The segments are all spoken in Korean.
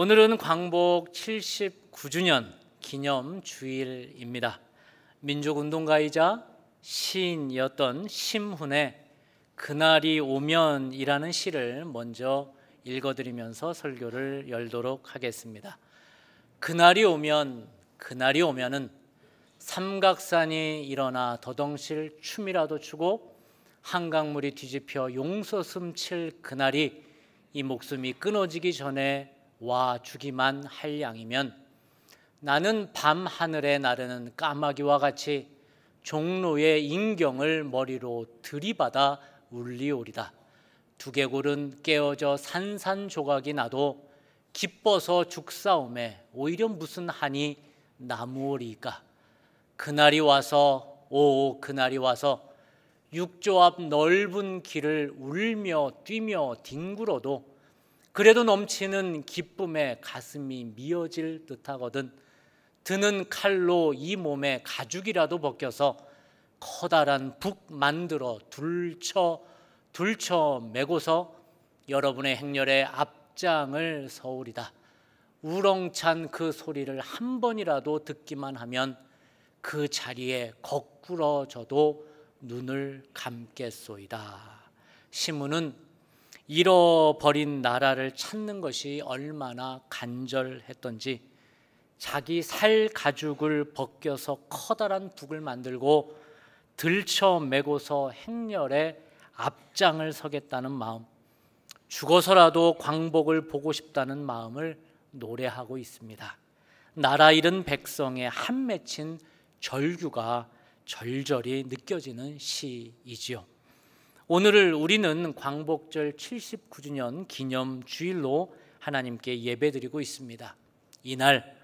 오늘은 광복 79주년 기념 주일입니다. 민족운동가이자 시인이었던 심훈의 그날이 오면이라는 시를 먼저 읽어드리면서 설교를 열도록 하겠습니다. 그날이 오면은 삼각산이 일어나 더덩실 춤이라도 추고 한강물이 뒤집혀 용서숨 칠 그날이 이 목숨이 끊어지기 전에 와 주기만 할 양이면 나는 밤 하늘에 나르는 까마귀와 같이 종로의 인경을 머리로 들이받아 울리오리다. 두개골은 깨어져 산산조각이 나도 기뻐서 죽사오매 오히려 무슨 한이 나무오리까. 그날이 와서 그날이 와서 육조 앞 넓은 길을 울며 뛰며 뒹굴어도 그래도 넘치는 기쁨에 가슴이 미어질 듯하거든. 드는 칼로 이 몸에 가죽이라도 벗겨서 커다란 북 만들어 둘쳐 메고서 여러분의 행렬에 앞장을 서오리다. 우렁찬 그 소리를 한 번이라도 듣기만 하면 그 자리에 거꾸러져도 눈을 감겠소이다. 시문은 잃어버린 나라를 찾는 것이 얼마나 간절했던지 자기 살 가죽을 벗겨서 커다란 북을 만들고 들쳐 메고서 행렬에 앞장을 서겠다는 마음, 죽어서라도 광복을 보고 싶다는 마음을 노래하고 있습니다. 나라 잃은 백성의 한 맺힌 절규가 절절히 느껴지는 시이지요. 오늘을 우리는 광복절 79주년 기념 주일로 하나님께 예배드리고 있습니다. 이날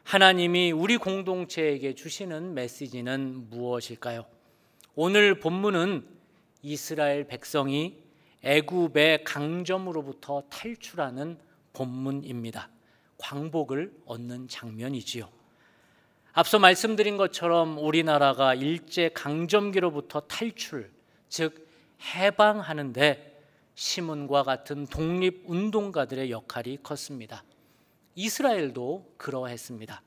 하나님이 우리 공동체에게 주시는 메시지는 무엇일까요? 오늘 본문은 이스라엘 백성이 애굽의 강점으로부터 탈출하는 본문입니다. 광복을 얻는 장면이지요. 앞서 말씀드린 것처럼 우리나라가 일제 강점기로부터 탈출, 즉 해방하는데 시몬과 같은 독립운동가들의 역할이 컸습니다. 이스라엘도 그러했습니다.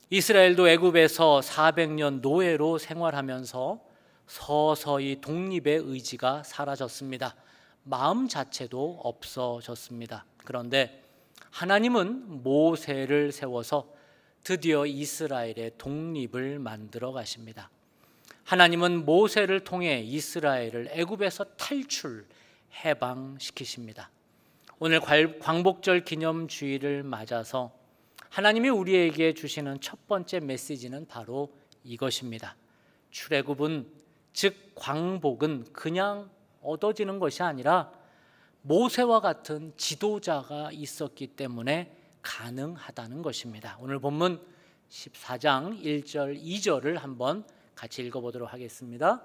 이스라엘도 애굽에서 400년 노예로 생활하면서 서서히 독립의 의지가 사라졌습니다. 마음 자체도 없어졌습니다. 그런데 하나님은 모세를 세워서 드디어 이스라엘의 독립을 만들어 가십니다. 하나님은 모세를 통해 이스라엘을 애굽에서 탈출, 해방시키십니다. 오늘 광복절 기념 주일을 맞아서 하나님이 우리에게 주시는 첫 번째 메시지는 바로 이것입니다. 출애굽은, 즉 광복은 그냥 얻어지는 것이 아니라 모세와 같은 지도자가 있었기 때문에 가능하다는 것입니다. 오늘 본문 14장 1절 2절을 한번 같이 읽어보도록 하겠습니다.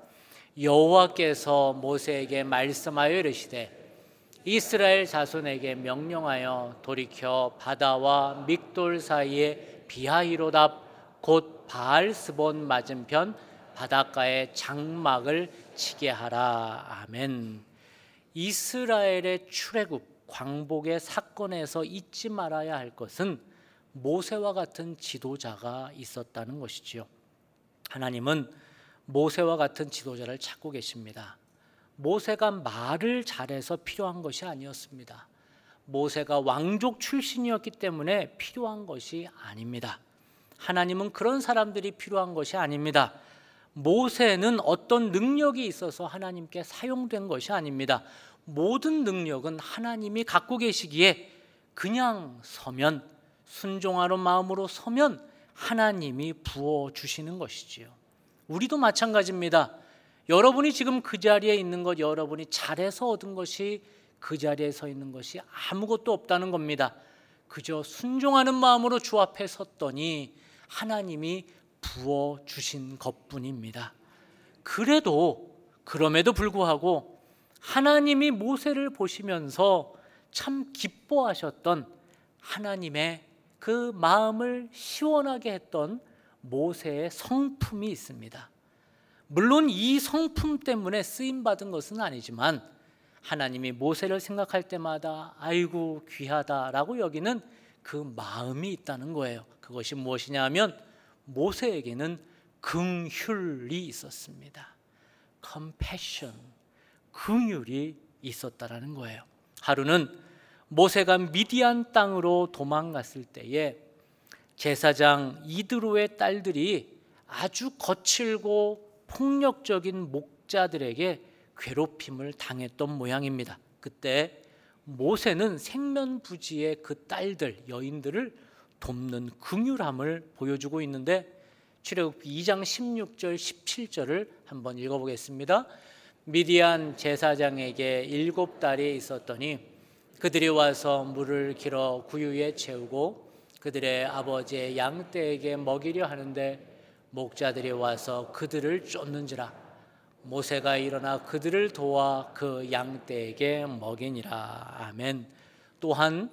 여호와께서 모세에게 말씀하여 이르시되 이스라엘 자손에게 명령하여 돌이켜 바다와 믹돌 사이에 비하히로답 곧 바알스본 맞은편 바닷가에 장막을 치게 하라. 아멘. 이스라엘의 출애굽 광복의 사건에서 잊지 말아야 할 것은 모세와 같은 지도자가 있었다는 것이지요. 하나님은 모세와 같은 지도자를 찾고 계십니다. 모세가 말을 잘해서 필요한 것이 아니었습니다. 모세가 왕족 출신이었기 때문에 필요한 것이 아닙니다. 하나님은 그런 사람들이 필요한 것이 아닙니다. 모세는 어떤 능력이 있어서 하나님께 사용된 것이 아닙니다. 모든 능력은 하나님이 갖고 계시기에 그냥 서면, 순종하는 마음으로 서면 하나님이 부어주시는 것이지요. 우리도 마찬가지입니다. 여러분이 지금 그 자리에 있는 것, 여러분이 잘해서 얻은 것이 그 자리에 서 있는 것이 아무것도 없다는 겁니다. 그저 순종하는 마음으로 주 앞에 섰더니 하나님이 부어주신 것뿐입니다. 그럼에도 불구하고 하나님이 모세를 보시면서 참 기뻐하셨던 하나님의 그 마음을 시원하게 했던 모세의 성품이 있습니다. 물론 이 성품 때문에 쓰임받은 것은 아니지만 하나님이 모세를 생각할 때마다 아이고 귀하다라고 여기는 그 마음이 있다는 거예요. 그것이 무엇이냐 하면 모세에게는 긍휼이 있었습니다. compassion, 긍휼이 있었다라는 거예요. 하루는 모세가 미디안 땅으로 도망갔을 때에 제사장 이드로의 딸들이 아주 거칠고 폭력적인 목자들에게 괴롭힘을 당했던 모양입니다. 그때 모세는 생면부지의 그 딸들, 여인들을 돕는 긍휼함을 보여주고 있는데 출애굽기 2장 16절 17절을 한번 읽어보겠습니다. 미디안 제사장에게 7딸이 있었더니 그들이 와서 물을 길어 구유에 채우고 그들의 아버지의 양떼에게 먹이려 하는데 목자들이 와서 그들을 쫓는지라 모세가 일어나 그들을 도와 그 양떼에게 먹이니라. 아멘. 또한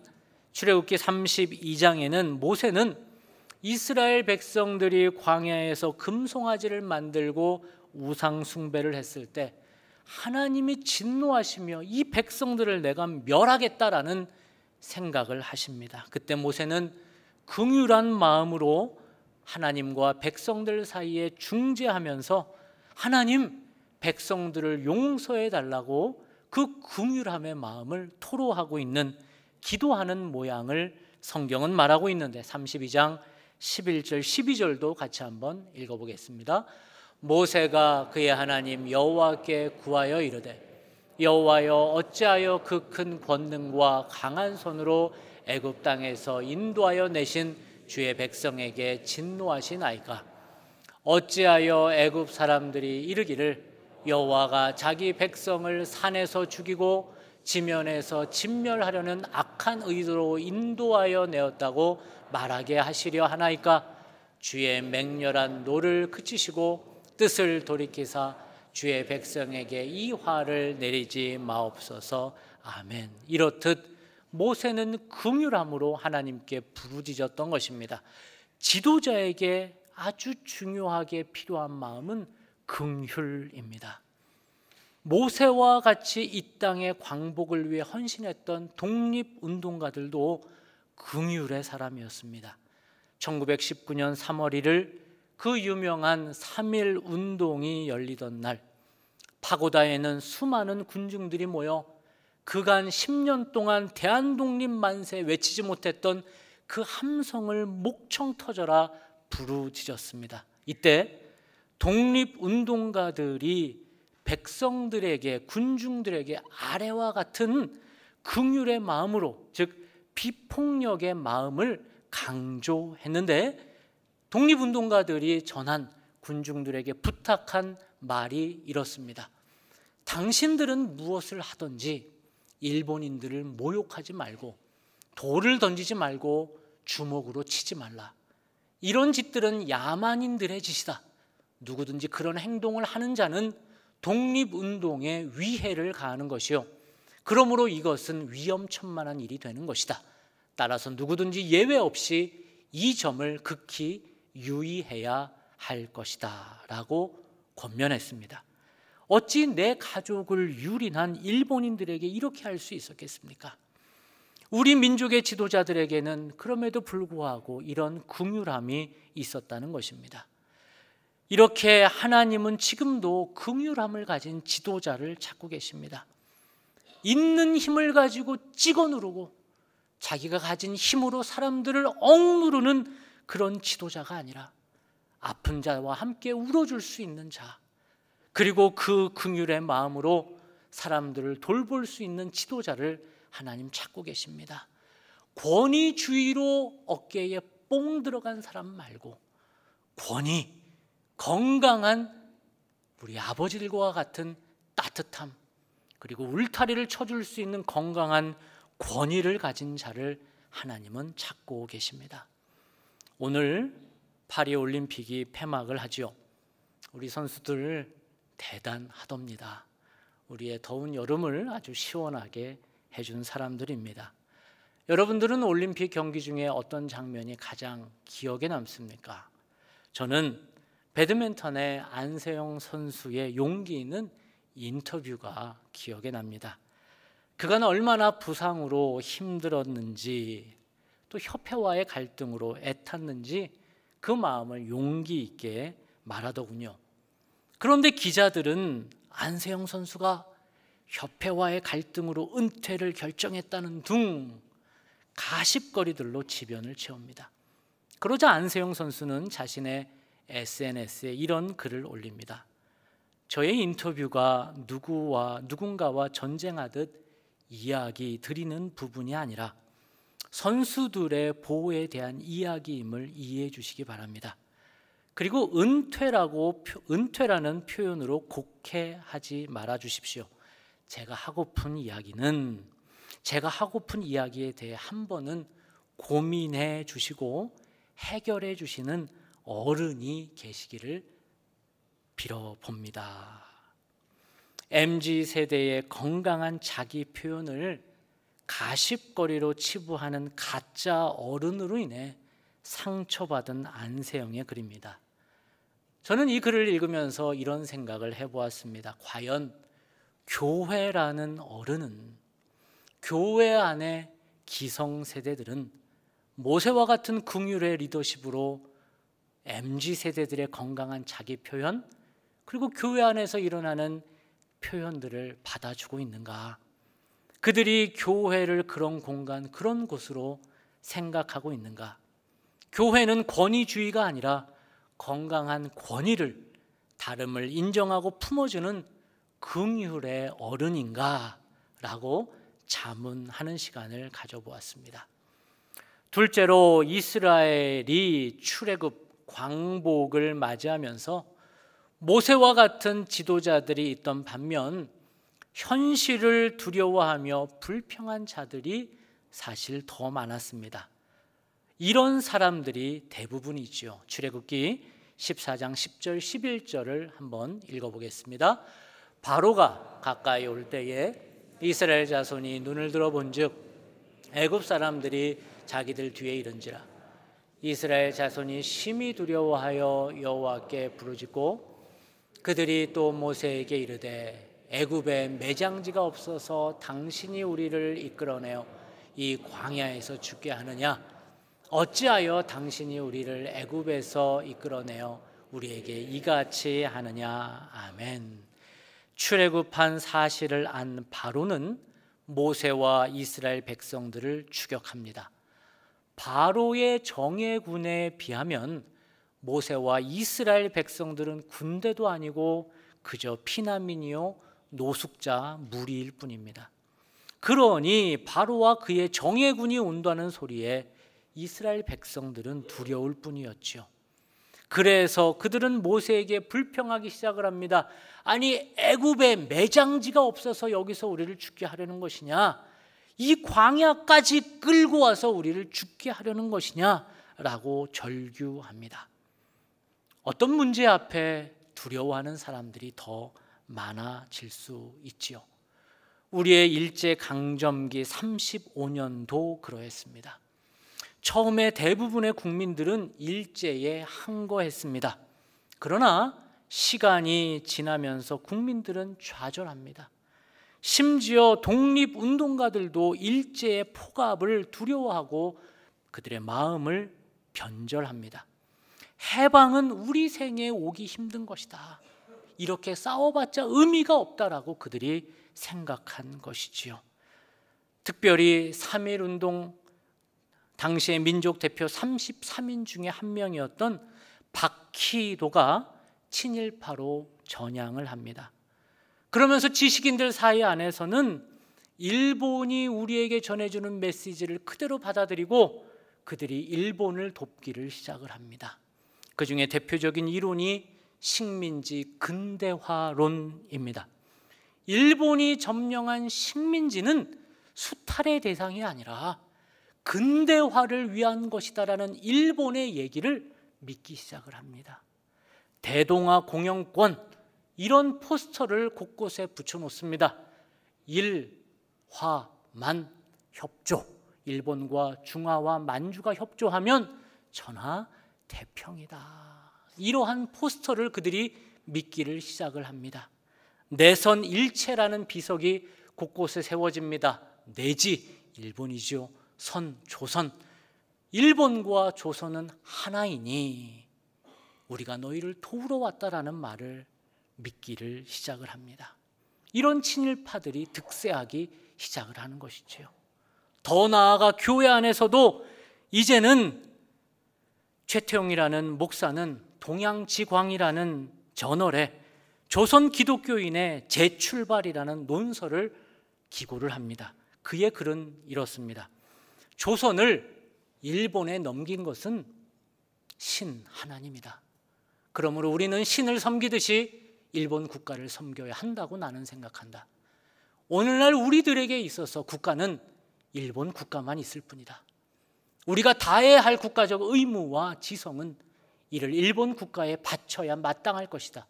출애굽기 32장에는 모세는 이스라엘 백성들이 광야에서 금송아지를 만들고 우상 숭배를 했을 때 하나님이 진노하시며 이 백성들을 내가 멸하겠다라는 생각을 하십니다. 그때 모세는 긍휼한 마음으로 하나님과 백성들 사이에 중재하면서 하나님, 백성들을 용서해 달라고 그 긍휼함의 마음을 토로하고 있는, 기도하는 모양을 성경은 말하고 있는데 32장 11절 12절도 같이 한번 읽어보겠습니다. 모세가 그의 하나님 여호와께 구하여 이르되 여호와여 어찌하여 그 큰 권능과 강한 손으로 애굽 땅에서 인도하여 내신 주의 백성에게 진노하시나이까? 어찌하여 애굽 사람들이 이르기를 여호와가 자기 백성을 산에서 죽이고 지면에서 진멸하려는 악한 의도로 인도하여 내었다고 말하게 하시려 하나이까? 주의 맹렬한 노를 그치시고 뜻을 돌이키사 주의 백성에게 이 화를 내리지 마옵소서. 아멘. 이렇듯 모세는 긍휼함으로 하나님께 부르짖었던 것입니다. 지도자에게 아주 중요하게 필요한 마음은 긍휼입니다. 모세와 같이 이 땅의 광복을 위해 헌신했던 독립운동가들도 긍휼의 사람이었습니다. 1919년 3월 1일 그 유명한 3.1 운동이 열리던 날, 파고다에는 수많은 군중들이 모여 그간 10년 동안 대한독립 만세 외치지 못했던 그 함성을 목청 터져라 부르짖었습니다. 이때 독립운동가들이 백성들에게, 군중들에게 아래와 같은 긍휼의 마음으로, 즉 비폭력의 마음을 강조했는데 독립운동가들이 전한, 군중들에게 부탁한 말이 이렇습니다. 당신들은 무엇을 하든지 일본인들을 모욕하지 말고 돌을 던지지 말고 주먹으로 치지 말라. 이런 짓들은 야만인들의 짓이다. 누구든지 그런 행동을 하는 자는 독립운동에 위해를 가하는 것이요, 그러므로 이것은 위험천만한 일이 되는 것이다. 따라서 누구든지 예외 없이 이 점을 극히 유의해야 할 것이다 라고 권면했습니다. 어찌 내 가족을 유린한 일본인들에게 이렇게 할 수 있었겠습니까? 우리 민족의 지도자들에게는 그럼에도 불구하고 이런 긍휼함이 있었다는 것입니다. 이렇게 하나님은 지금도 긍휼함을 가진 지도자를 찾고 계십니다. 있는 힘을 가지고 찍어 누르고 자기가 가진 힘으로 사람들을 억누르는 그런 지도자가 아니라 아픈 자와 함께 울어줄 수 있는 자, 그리고 그 긍휼의 마음으로 사람들을 돌볼 수 있는 지도자를 하나님 찾고 계십니다. 권위주의로 어깨에 뽕 들어간 사람 말고 권위, 건강한 우리 아버지들과 같은 따뜻함, 그리고 울타리를 쳐줄 수 있는 건강한 권위를 가진 자를 하나님은 찾고 계십니다. 오늘 파리올림픽이 폐막을 하죠. 우리 선수들 대단하답니다. 우리의 더운 여름을 아주 시원하게 해준 사람들입니다. 여러분들은 올림픽 경기 중에 어떤 장면이 가장 기억에 남습니까? 저는 배드민턴의 안세영 선수의 용기 있는 인터뷰가 기억에 납니다. 그간 얼마나 부상으로 힘들었는지 또 협회와의 갈등으로 애탔는지 그 마음을 용기 있게 말하더군요. 그런데 기자들은 안세영 선수가 협회와의 갈등으로 은퇴를 결정했다는 둥 가십거리들로 지변을 채웁니다. 그러자 안세영 선수는 자신의 SNS에 이런 글을 올립니다. 저의 인터뷰가 누군가와 전쟁하듯 이야기 드리는 부분이 아니라 선수들의 보호에 대한 이야기임을 이해해 주시기 바랍니다. 그리고 은퇴라는 표현으로 곡해하지 말아 주십시오. 제가 하고픈 이야기에 대해 한 번은 고민해 주시고 해결해 주시는 어른이 계시기를 빌어봅니다. MZ세대의 건강한 자기 표현을 가십거리로 치부하는 가짜 어른으로 인해 상처받은 안세영의 글입니다. 저는 이 글을 읽으면서 이런 생각을 해보았습니다. 과연 교회라는 어른은, 교회 안의 기성세대들은 모세와 같은 긍휼의 리더십으로 MZ세대들의 건강한 자기 표현, 그리고 교회 안에서 일어나는 표현들을 받아주고 있는가? 그들이 교회를 그런 공간, 그런 곳으로 생각하고 있는가? 교회는 권위주의가 아니라 건강한 권위를, 다름을 인정하고 품어주는 긍휼의 어른인가? 라고 자문하는 시간을 가져보았습니다. 둘째로, 이스라엘이 출애굽 광복을 맞이하면서 모세와 같은 지도자들이 있던 반면 현실을 두려워하며 불평한 자들이 사실 더 많았습니다. 이런 사람들이 대부분이죠. 출애굽기 14장 10절 11절을 한번 읽어보겠습니다. 바로가 가까이 올 때에 이스라엘 자손이 눈을 들어본즉 애굽 사람들이 자기들 뒤에 이른지라. 이스라엘 자손이 심히 두려워하여 여호와께 부르짖고 그들이 또 모세에게 이르되 애굽에 매장지가 없어서 당신이 우리를 이끌어내어 이 광야에서 죽게 하느냐? 어찌하여 당신이 우리를 애굽에서 이끌어내어 우리에게 이같이 하느냐? 아멘. 출애굽한 사실을 안 바로는 모세와 이스라엘 백성들을 추격합니다. 바로의 정예군에 비하면 모세와 이스라엘 백성들은 군대도 아니고 그저 피난민이요 노숙자 무리일 뿐입니다. 그러니 바로와 그의 정예군이 온다는 소리에 이스라엘 백성들은 두려울 뿐이었죠. 그래서 그들은 모세에게 불평하기 시작을 합니다. 아니, 애굽에 매장지가 없어서 여기서 우리를 죽게 하려는 것이냐? 이 광야까지 끌고 와서 우리를 죽게 하려는 것이냐? 라고 절규합니다. 어떤 문제 앞에 두려워하는 사람들이 더 많아질 수 있지요. 우리의 일제강점기 35년도 그러했습니다. 처음에 대부분의 국민들은 일제에 항거했습니다. 그러나 시간이 지나면서 국민들은 좌절합니다. 심지어 독립운동가들도 일제의 폭압을 두려워하고 그들의 마음을 변절합니다. 해방은 우리 생에 오기 힘든 것이다. 이렇게 싸워봤자 의미가 없다라고 그들이 생각한 것이지요. 특별히 3.1운동 당시의 민족 대표 33인 중에 한 명이었던 박희도가 친일파로 전향을 합니다. 그러면서 지식인들 사이 안에서는 일본이 우리에게 전해주는 메시지를 그대로 받아들이고 그들이 일본을 돕기를 시작을 합니다. 그 중에 대표적인 이론이 식민지 근대화론입니다. 일본이 점령한 식민지는 수탈의 대상이 아니라 근대화를 위한 것이다라는 일본의 얘기를 믿기 시작을 합니다. 대동아 공영권, 이런 포스터를 곳곳에 붙여놓습니다. 일화만 협조, 일본과 중화와 만주가 협조하면 천하 태평이다. 이러한 포스터를 그들이 믿기를 시작을 합니다. 내선 일체라는 비석이 곳곳에 세워집니다. 내지 일본이죠. 조선. 일본과 조선은 하나이니 우리가 너희를 도우러 왔다라는 말을 믿기를 시작을 합니다. 이런 친일파들이 득세하기 시작을 하는 것이지요. 더 나아가 교회 안에서도 이제는 최태용이라는 목사는 동양지광이라는 저널에 조선 기독교인의 재출발이라는 논설을 기고를 합니다. 그의 글은 이렇습니다. 조선을 일본에 넘긴 것은 신 하나님이다. 그러므로 우리는 신을 섬기듯이 일본 국가를 섬겨야 한다고 나는 생각한다. 오늘날 우리들에게 있어서 국가는 일본 국가만 있을 뿐이다. 우리가 다해야 할 국가적 의무와 지성은 이를 일본 국가에 바쳐야 마땅할 것이다.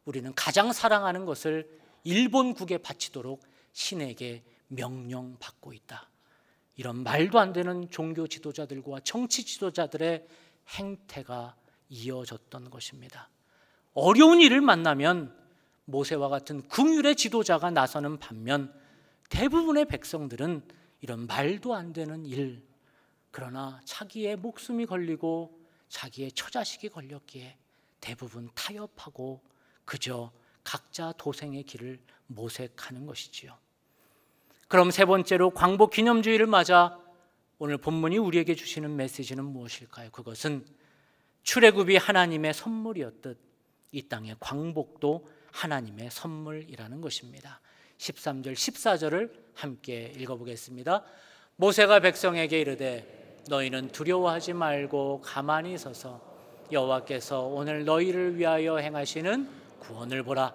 우리는 가장 사랑하는 것을 일본국에 바치도록 신에게 명령받고 있다. 이런 말도 안 되는 종교 지도자들과 정치 지도자들의 행태가 이어졌던 것입니다. 어려운 일을 만나면 모세와 같은 긍휼의 지도자가 나서는 반면 대부분의 백성들은 이런 말도 안 되는 일, 그러나 자기의 목숨이 걸리고 자기의 처자식이 걸렸기에 대부분 타협하고 그저 각자 도생의 길을 모색하는 것이지요. 그럼 세 번째로 광복 기념주의를 맞아 오늘 본문이 우리에게 주시는 메시지는 무엇일까요? 그것은 출애굽이 하나님의 선물이었듯 이 땅의 광복도 하나님의 선물이라는 것입니다. 13절 14절을 함께 읽어보겠습니다. 모세가 백성에게 이르되 너희는 두려워하지 말고 가만히 서서 여호와께서 오늘 너희를 위하여 행하시는 구원을 보라.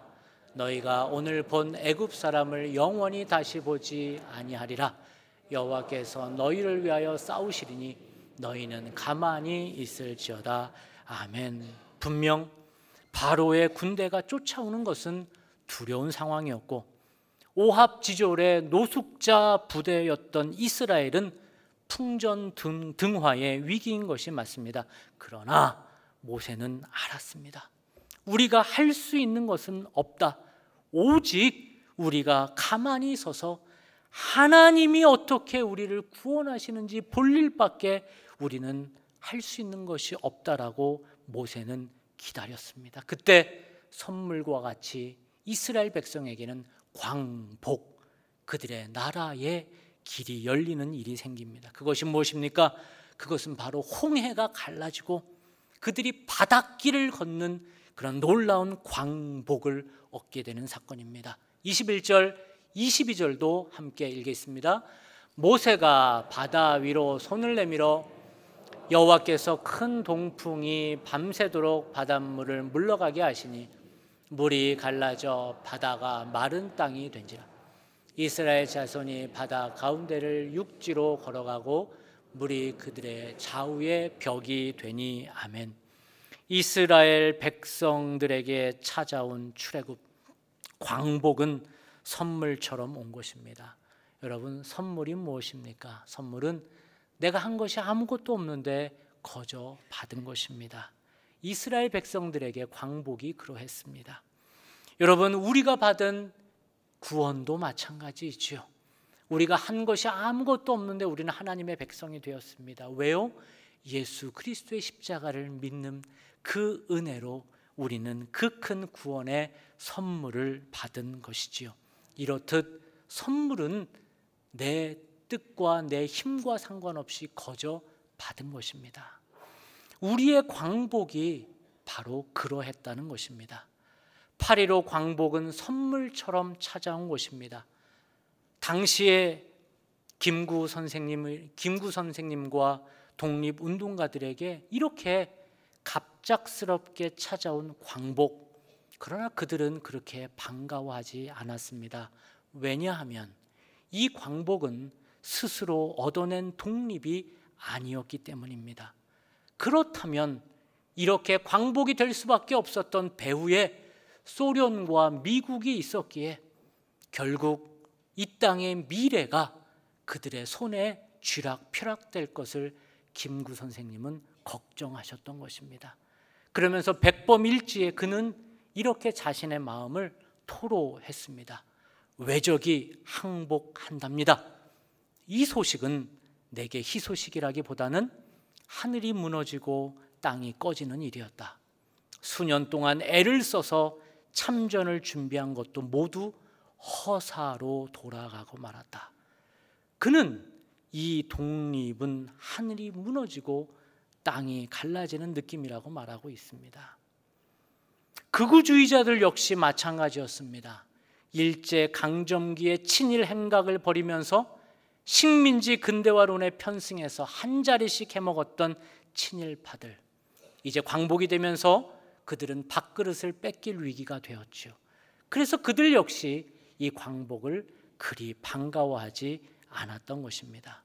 너희가 오늘 본 애굽 사람을 영원히 다시 보지 아니하리라. 여호와께서 너희를 위하여 싸우시리니 너희는 가만히 있을지어다. 아멘. 분명 바로의 군대가 쫓아오는 것은 두려운 상황이었고 오합지졸의 노숙자 부대였던 이스라엘은 풍전등화의 위기인 것이 맞습니다. 그러나 모세는 알았습니다. 우리가 할 수 있는 것은 없다. 오직 우리가 가만히 서서 하나님이 어떻게 우리를 구원하시는지 볼 일밖에 우리는 할 수 있는 것이 없다라고 모세는 기다렸습니다. 그때 선물과 같이 이스라엘 백성에게는 광복, 그들의 나라의 길이 열리는 일이 생깁니다. 그것이 무엇입니까? 그것은 바로 홍해가 갈라지고 그들이 바닷길을 걷는 그런 놀라운 광복을 얻게 되는 사건입니다. 21절, 22절도 함께 읽겠습니다. 모세가 바다 위로 손을 내밀어 여호와께서 큰 동풍이 밤새도록 바닷물을 물러가게 하시니 물이 갈라져 바다가 마른 땅이 된지라. 이스라엘 자손이 바다 가운데를 육지로 걸어가고 물이 그들의 좌우에 벽이 되니 아멘. 이스라엘 백성들에게 찾아온 출애굽 광복은 선물처럼 온 것입니다. 여러분, 선물이 무엇입니까? 선물은 내가 한 것이 아무것도 없는데 거저 받은 것입니다. 이스라엘 백성들에게 광복이 그러했습니다. 여러분, 우리가 받은 구원도 마찬가지이지요. 우리가 한 것이 아무것도 없는데 우리는 하나님의 백성이 되었습니다. 왜요? 예수 그리스도의 십자가를 믿는 그 은혜로 우리는 그 큰 구원의 선물을 받은 것이지요. 이렇듯 선물은 내 뜻과 내 힘과 상관없이 거저 받은 것입니다. 우리의 광복이 바로 그러했다는 것입니다. 8.15 광복은 선물처럼 찾아온 것입니다. 당시에 김구 선생님과 독립운동가들에게 이렇게 갑작스럽게 찾아온 광복, 그러나 그들은 그렇게 반가워하지 않았습니다. 왜냐하면 이 광복은 스스로 얻어낸 독립이 아니었기 때문입니다. 그렇다면 이렇게 광복이 될 수밖에 없었던 배후에 소련과 미국이 있었기에 결국 이 땅의 미래가 그들의 손에 쥐락펴락될 것을 김구 선생님은 걱정하셨던 것입니다. 그러면서 백범일지에 그는 이렇게 자신의 마음을 토로했습니다. 외적이 항복한답니다. 이 소식은 내게 희소식이라기보다는 하늘이 무너지고 땅이 꺼지는 일이었다. 수년 동안 애를 써서 참전을 준비한 것도 모두 허사로 돌아가고 말았다. 그는 이 독립은 하늘이 무너지고 땅이 갈라지는 느낌이라고 말하고 있습니다. 극우주의자들 역시 마찬가지였습니다. 일제 강점기의 친일 행각을 벌이면서 식민지 근대화론에 편승해서 한 자리씩 해먹었던 친일파들, 이제 광복이 되면서 그들은 밥그릇을 뺏길 위기가 되었죠. 그래서 그들 역시 이 광복을 그리 반가워하지 않았던 것입니다.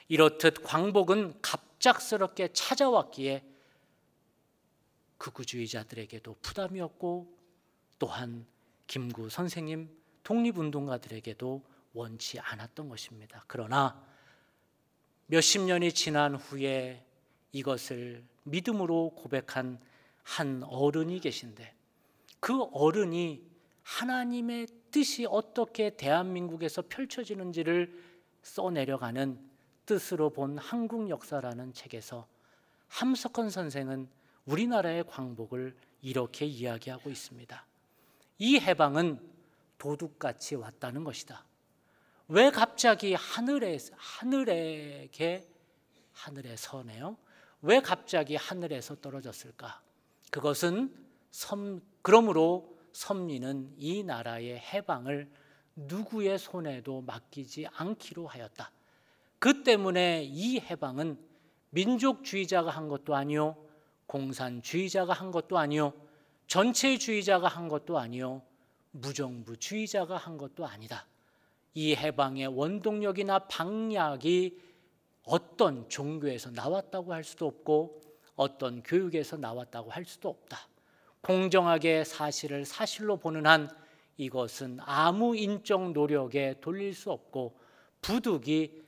이렇듯 광복은 갑작스럽게 찾아왔기에 극우주의자들에게도 부담이었고, 또한 김구 선생님 독립운동가들에게도 원치 않았던 것입니다. 그러나 몇십 년이 지난 후에 이것을 믿음으로 고백한 한 어른이 계신데, 그 어른이 하나님의 뜻이 어떻게 대한민국에서 펼쳐지는지를 써내려가는 뜻으로 본 한국 역사라는 책에서 함석헌 선생은 우리나라의 광복을 이렇게 이야기하고 있습니다. 이 해방은 도둑같이 왔다는 것이다. 왜 갑자기 하늘에서네요. 왜 갑자기 하늘에서 떨어졌을까? 그것은 그러므로 섭리는 이 나라의 해방을 누구의 손에도 맡기지 않기로 하였다. 그 때문에 이 해방은 민족주의자가 한 것도 아니요, 공산주의자가 한 것도 아니요, 전체주의자가 한 것도 아니요, 무정부주의자가 한 것도 아니다. 이 해방의 원동력이나 방략이 어떤 종교에서 나왔다고 할 수도 없고 어떤 교육에서 나왔다고 할 수도 없다. 공정하게 사실을 사실로 보는 한 이것은 아무 인적 노력에 돌릴 수 없고 부득이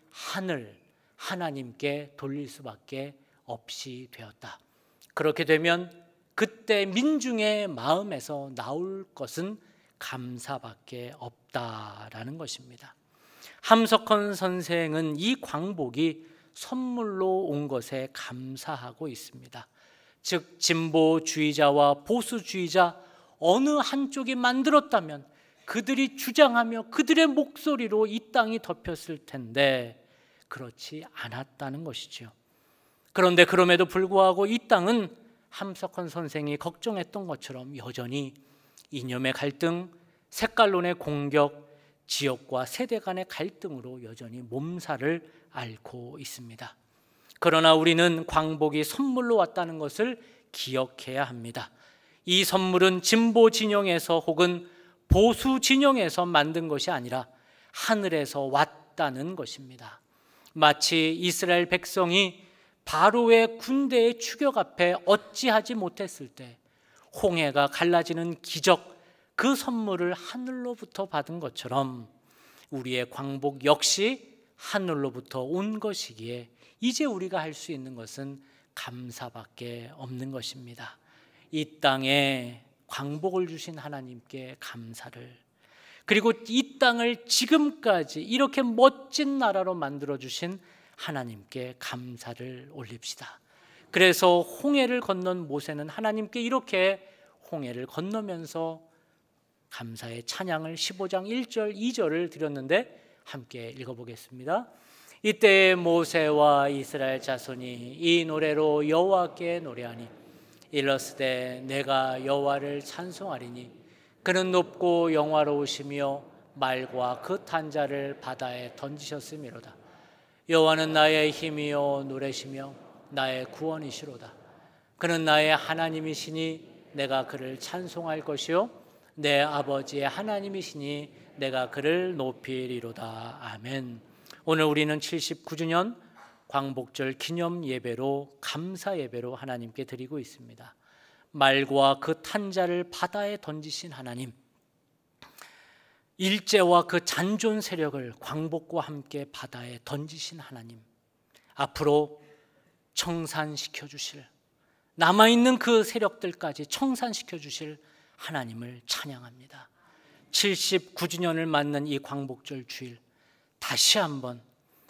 하나님께 돌릴 수밖에 없이 되었다. 그렇게 되면 그때 민중의 마음에서 나올 것은 감사밖에 없다라는 것입니다. 함석헌 선생은 이 광복이 선물로 온 것에 감사하고 있습니다. 즉 진보주의자와 보수주의자 어느 한쪽이 만들었다면 그들이 주장하며 그들의 목소리로 이 땅이 덮였을 텐데 그렇지 않았다는 것이죠. 그런데 그럼에도 불구하고 이 땅은 함석헌 선생이 걱정했던 것처럼 여전히 이념의 갈등, 색깔론의 공격, 지역과 세대 간의 갈등으로 여전히 몸살을 앓고 있습니다. 그러나 우리는 광복이 선물로 왔다는 것을 기억해야 합니다. 이 선물은 진보 진영에서 혹은 보수 진영에서 만든 것이 아니라 하늘에서 왔다는 것입니다. 마치 이스라엘 백성이 바로의 군대의 추격 앞에 어찌하지 못했을 때 홍해가 갈라지는 기적, 그 선물을 하늘로부터 받은 것처럼 우리의 광복 역시 하늘로부터 온 것이기에 이제 우리가 할 수 있는 것은 감사밖에 없는 것입니다. 이 땅에 광복을 주신 하나님께 감사를, 그리고 이 땅을 지금까지 이렇게 멋진 나라로 만들어 주신 하나님께 감사를 올립시다. 그래서 홍해를 건넌 모세는 하나님께 이렇게 홍해를 건너면서 감사의 찬양을 15장 1절 2절을 드렸는데 함께 읽어보겠습니다. 이때 모세와 이스라엘 자손이 이 노래로 여호와께 노래하니 일러스되 내가 여호와를 찬송하리니 그는 높고 영화로우시며 말과 그 탄자를 바다에 던지셨음이로다. 여호와는 나의 힘이요 노래시며 나의 구원이시로다. 그는 나의 하나님이시니 내가 그를 찬송할 것이요 내 아버지의 하나님이시니 내가 그를 높이리로다. 아멘. 오늘 우리는 79주년 광복절 기념 예배로, 감사 예배로 하나님께 드리고 있습니다. 말과 그 탄자를 바다에 던지신 하나님, 일제와 그 잔존 세력을 광복과 함께 바다에 던지신 하나님, 앞으로 청산시켜 주실, 남아있는 그 세력들까지 청산시켜 주실 하나님을 찬양합니다. 79주년을 맞는 이 광복절 주일, 다시 한번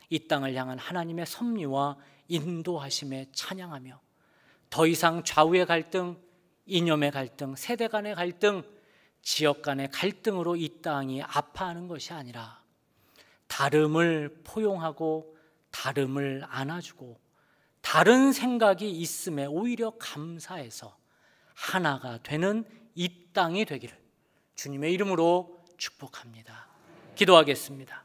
이 땅을 향한 하나님의 섭리와 인도하심에 찬양하며 더 이상 좌우의 갈등, 이념의 갈등, 세대 간의 갈등, 지역 간의 갈등으로 이 땅이 아파하는 것이 아니라 다름을 포용하고 다름을 안아주고 다른 생각이 있음에 오히려 감사해서 하나가 되는 이 땅이 되기를 주님의 이름으로 축복합니다. 기도하겠습니다.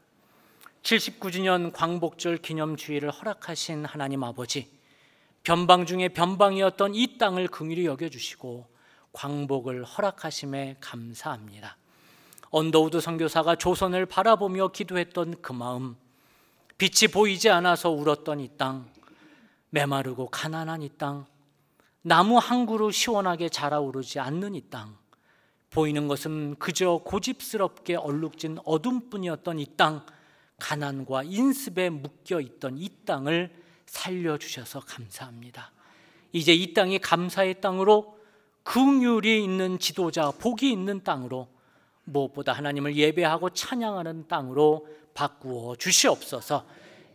79주년 광복절 기념주일을 허락하신 하나님 아버지, 변방 중에 변방이었던 이 땅을 긍휼히 여겨주시고 광복을 허락하심에 감사합니다. 언더우드 선교사가 조선을 바라보며 기도했던 그 마음, 빛이 보이지 않아서 울었던 이 땅, 메마르고 가난한 이 땅, 나무 한 그루 시원하게 자라오르지 않는 이 땅, 보이는 것은 그저 고집스럽게 얼룩진 어둠뿐이었던 이 땅, 가난과 인습에 묶여있던 이 땅을 살려주셔서 감사합니다. 이제 이 땅이 감사의 땅으로, 긍휼이 있는 지도자, 복이 있는 땅으로, 무엇보다 하나님을 예배하고 찬양하는 땅으로 바꾸어 주시옵소서.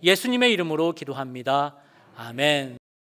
예수님의 이름으로 기도합니다. 아멘.